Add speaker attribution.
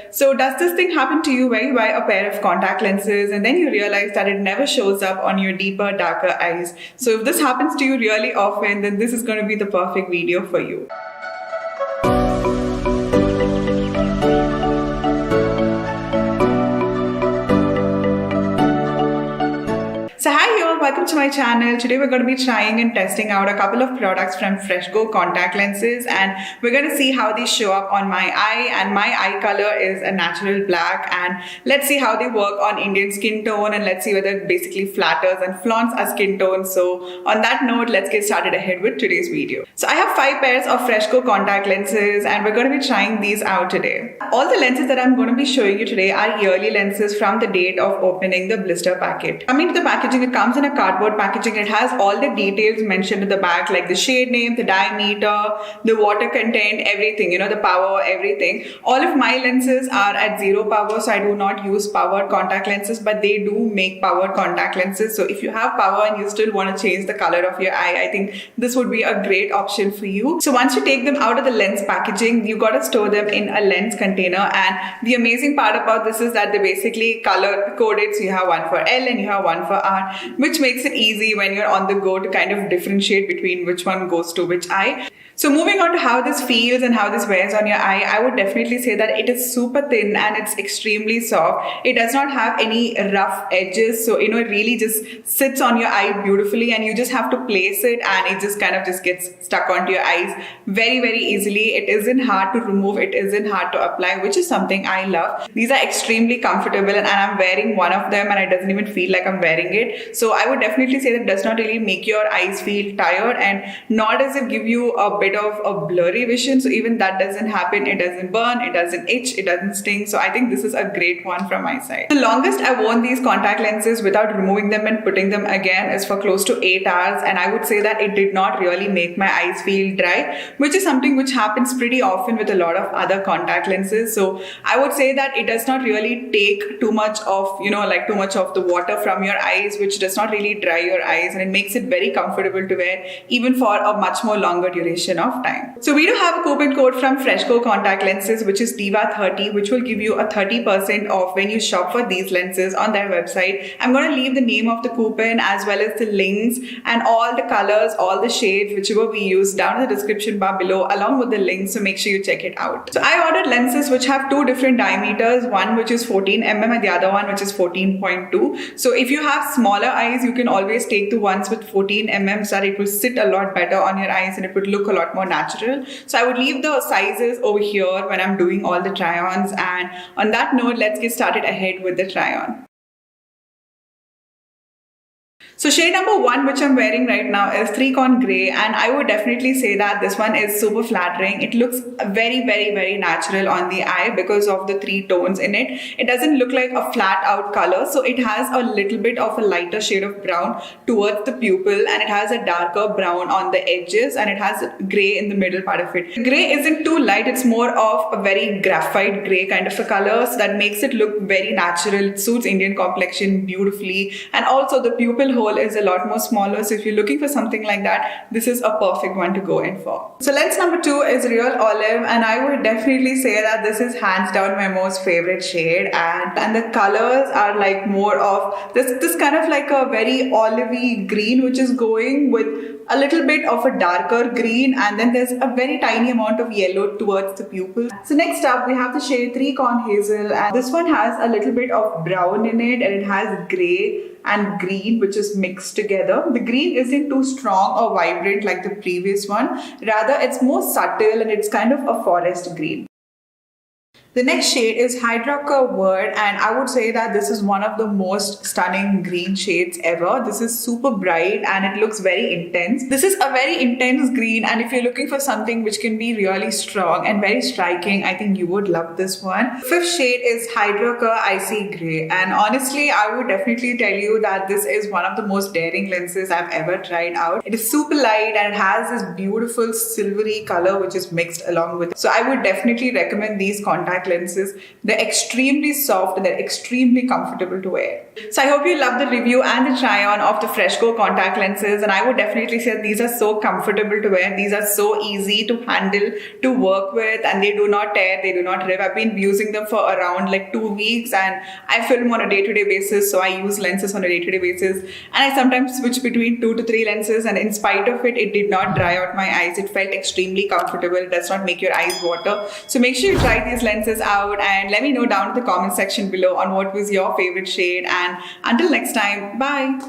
Speaker 1: So does this thing happen to you where you buy a pair of contact lenses and then you realize that it never shows up on your deeper, darker eyes? So if this happens to you really often, then this is going to be the perfect video for you. So hi y'all, welcome to my channel. Today we're going to be trying and testing out a couple of products from Freshco contact lenses, and we're going to see how they show up on my eye. And my eye color is a natural black, and let's see how they work on Indian skin tone, and let's see whether it basically flatters and flaunts our skin tone. So on that note, let's get started ahead with today's video. So I have 5 pairs of Freshco contact lenses and we're going to be trying these out today. All the lenses that I'm going to be showing you today are yearly lenses from the date of opening the blister packet. Coming to the packaging, it comes in a cardboard packaging. It has all the details mentioned at the back, like the shade name, the diameter, the water content, everything, the power, everything. All of my lenses are at 0 power, so I do not use powered contact lenses, but they do make powered contact lenses. So if you have power and you still want to change the color of your eye, I think this would be a great option for you. So once you take them out of the lens packaging, you got to store them in a lens container. And the amazing part about this is that they basically color coded. So you have one for L and you have one for R, which makes it easy when you're on the go to kind of differentiate between which one goes to which eye. So moving on to how this feels and how this wears on your eye, I would definitely say that it is super thin and it's extremely soft. It does not have any rough edges. So, it really just sits on your eye beautifully, and you just have to place it and it just kind of just gets stuck onto your eyes very, very easily. It isn't hard to remove. It isn't hard to apply, which is something I love. These are extremely comfortable, and I'm wearing one of them and it doesn't even feel like I'm wearing it. So I would definitely say that it does not really make your eyes feel tired, and nor does it give you a bit of a blurry vision. So even that doesn't happen. It doesn't burn, it doesn't itch, it doesn't sting. So I think this is a great one from my side. The longest I've worn these contact lenses without removing them and putting them again is for close to 8 hours, and I would say that it did not really make my eyes feel dry, which is something which happens pretty often with a lot of other contact lenses. So I would say that it does not really take too much of too much of the water from your eyes, which does not really dry your eyes, and it makes it very comfortable to wear even for a much more longer duration of time. So we do have a coupon code from Freshco contact lenses, which is DIVA30, which will give you a 30% off when you shop for these lenses on their website. I'm going to leave the name of the coupon as well as the links and all the colors, all the shades, whichever we use, down in the description bar below along with the links, so make sure you check it out. So I ordered lenses which have 2 different diameters, one which is 14 mm and the other one which is 14.2. So if you have smaller eyes, you can always take the ones with 14 mm so that it will sit a lot better on your eyes and it would look a lot more natural. So I would leave the sizes over here when I'm doing all the try-ons, and on that note, let's get started ahead with the try-on. So shade number 1, which I'm wearing right now, is 3-Con Grey, and I would definitely say that this one is super flattering. It looks very, very, very natural on the eye because of the 3 tones in it. It doesn't look like a flat out color, so it has a little bit of a lighter shade of brown towards the pupil, and it has a darker brown on the edges, and it has grey in the middle part of it. The grey isn't too light, it's more of a very graphite grey kind of a color, so that makes it look very natural. It suits Indian complexion beautifully, and also the pupil hole is a lot more smaller, so if you're looking for something like that, this is a perfect one to go in for. So lens number 2 is Real Olive, and I would definitely say that this is hands down my most favorite shade, and the colors are like more of this kind of like a very olivey green, which is going with a little bit of a darker green, and then there's a very tiny amount of yellow towards the pupil. So next up we have the shade 3-Con Hazel, and this one has a little bit of brown in it, and it has grey and green, which is mixed together. The green isn't too strong or vibrant like the previous one. Rather, it's more subtle and it's kind of a forest green. The next shade is Hydrocker Word, and I would say that this is one of the most stunning green shades ever. This is super bright and it looks very intense. This is a very intense green, and if you're looking for something which can be really strong and very striking, I think you would love this one. Fifth shade is Hydrocker Icy Grey, and honestly, I would definitely tell you that this is one of the most daring lenses I've ever tried out. It is super light and it has this beautiful silvery color which is mixed along with it. So I would definitely recommend these contact contact lenses. They're extremely soft and they're extremely comfortable to wear. So I hope you love the review and the try on of the Freshco contact lenses, and I would definitely say these are so comfortable to wear. These are so easy to handle, to work with, and they do not tear, they do not rip. I've been using them for around like 2 weeks, and I film on a day-to-day basis, so I use lenses on a day-to-day basis, and I sometimes switch between 2 to 3 lenses, and in spite of it, it did not dry out my eyes. It felt extremely comfortable. It does not make your eyes water. So make sure you try these lenses out and let me know down in the comment section below on what was your favorite shade. And until next time, bye.